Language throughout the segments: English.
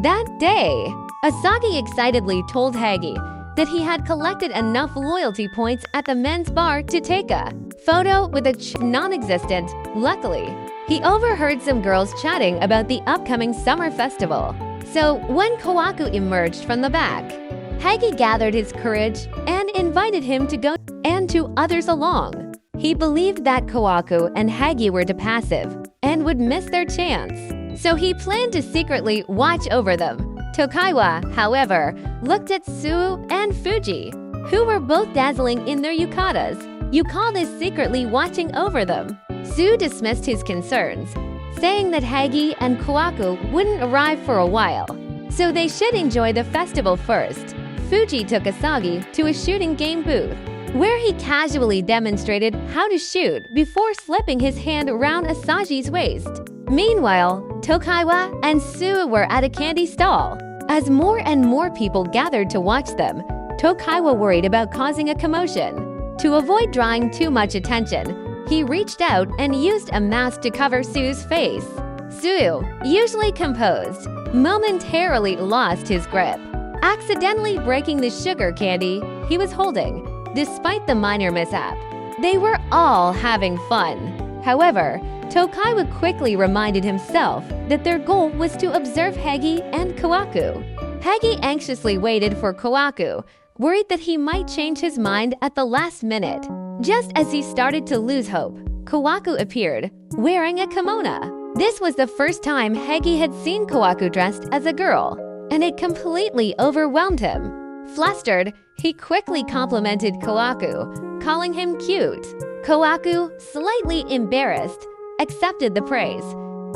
That day, Asagi excitedly told Hagi that he had collected enough loyalty points at the men's bar to take a photo with a non-existent. Luckily, he overheard some girls chatting about the upcoming summer festival. So when Kawaku emerged from the back, Hagi gathered his courage and invited him to go and two others along. He believed that Kawaku and Hagi were too passive and would miss their chance, so he planned to secretly watch over them. Tokaiwa, however, looked at Suu and Fuji, who were both dazzling in their yukatas. Yukata is secretly watching over them. Suu dismissed his concerns, saying that Hagi and Kawaku wouldn't arrive for a while, so they should enjoy the festival first. Fuji took Asagi to a shooting game booth, where he casually demonstrated how to shoot before slipping his hand around Asagi's waist. Meanwhile, Tokaiwa and Suu were at a candy stall. As more and more people gathered to watch them, Tokaiwa worried about causing a commotion. To avoid drawing too much attention, he reached out and used a mask to cover Suu's face. Suu, usually composed, momentarily lost his grip, accidentally breaking the sugar candy he was holding. Despite the minor mishap, they were all having fun. However, Tokaiwa quickly reminded himself that their goal was to observe Hagi and Kawaku. Hagi anxiously waited for Kawaku, worried that he might change his mind at the last minute. Just as he started to lose hope, Kawaku appeared, wearing a kimono. This was the first time Hagi had seen Kawaku dressed as a girl, and it completely overwhelmed him. Flustered, he quickly complimented Kawaku, calling him cute. Kawaku, slightly embarrassed, accepted the praise.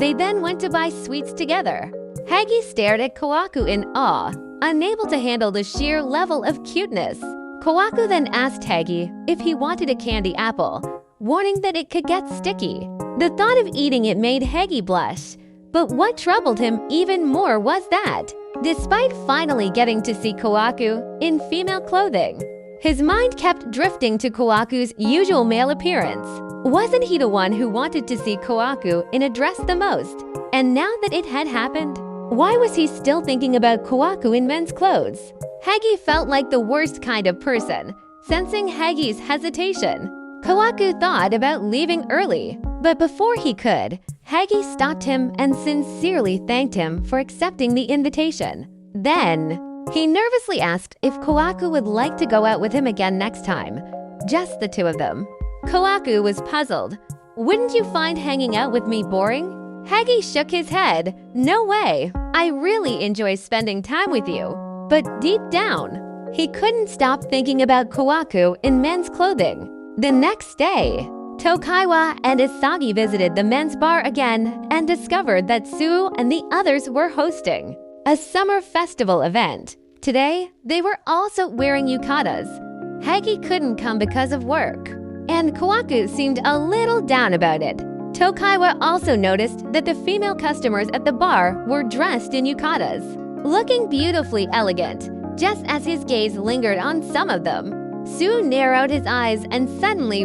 They then went to buy sweets together. Hagi stared at Kawaku in awe, unable to handle the sheer level of cuteness. Kawaku then asked Hagi if he wanted a candy apple, warning that it could get sticky. The thought of eating it made Hagi blush, but what troubled him even more was that, despite finally getting to see Kawaku in female clothing, his mind kept drifting to Kawaku's usual male appearance. Wasn't he the one who wanted to see Kawaku in a dress the most? And now that it had happened, why was he still thinking about Kawaku in men's clothes? Hagi felt like the worst kind of person, sensing Hagi's hesitation. Kawaku thought about leaving early, but before he could, Hagi stopped him and sincerely thanked him for accepting the invitation. Then, he nervously asked if Kawaku would like to go out with him again next time, just the two of them. Kawaku was puzzled. Wouldn't you find hanging out with me boring? Hagi shook his head. No way. I really enjoy spending time with you. But deep down, he couldn't stop thinking about Kawaku in men's clothing. The next day, Tokaiwa and Asagi visited the men's bar again and discovered that Suu and the others were hosting a summer festival event. Today, they were also wearing yukatas. Hagi couldn't come because of work, and Kawaku seemed a little down about it. Tokaiwa also noticed that the female customers at the bar were dressed in yukatas, looking beautifully elegant. Just as his gaze lingered on some of them, Suu narrowed his eyes and suddenly